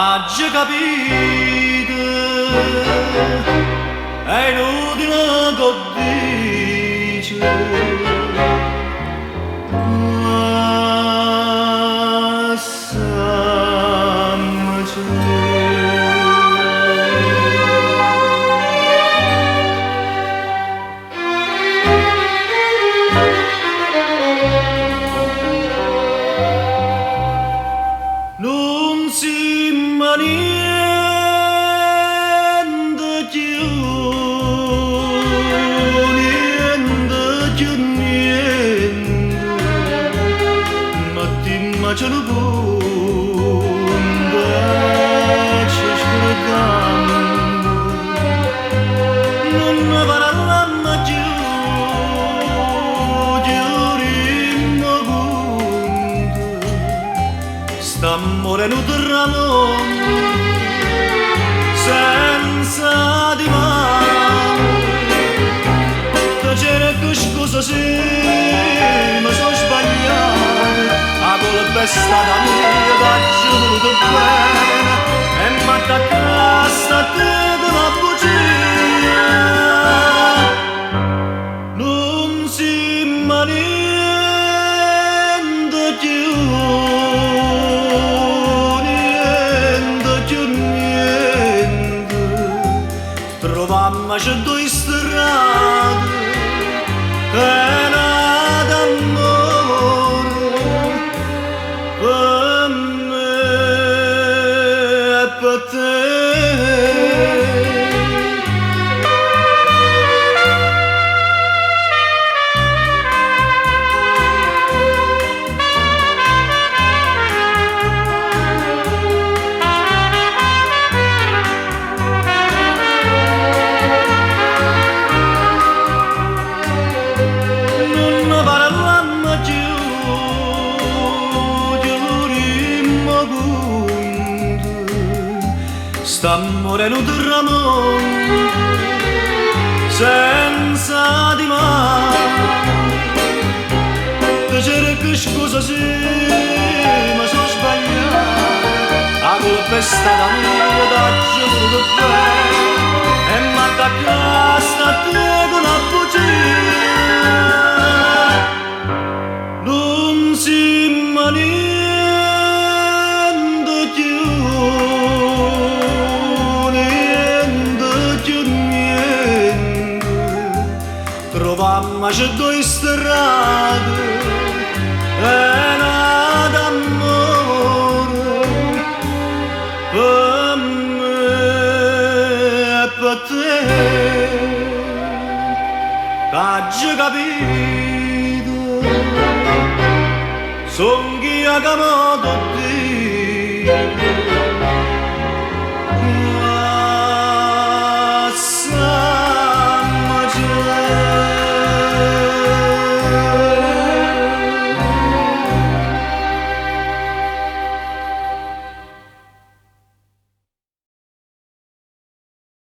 Oggi capite, è inutile che dice, non si niente più, niente, ma ti immagino pure, ci scordando, non ne parliamo più, giurimmo punto, sta morendo tra noi, senza di mano, c'era che scusa sì, ma sono sbagliato, la colpa è stata mia, t'ho voluto bene, e mi attaccasta a te con una bugia, non si niente più, niente, trovammoci due strade, pena d'amore, per me e per te. Sta morendo tra noi, senza di mano, c'era che scusa sì, ma sono sbagliato, la colpa è stata mia, t'ho voluto bene, e mi attaccasta a te con una bugia, non si niente più, trovammoci due strade, pena d'amore, per me e per te, t'hai capito, son chi ha chiamato te.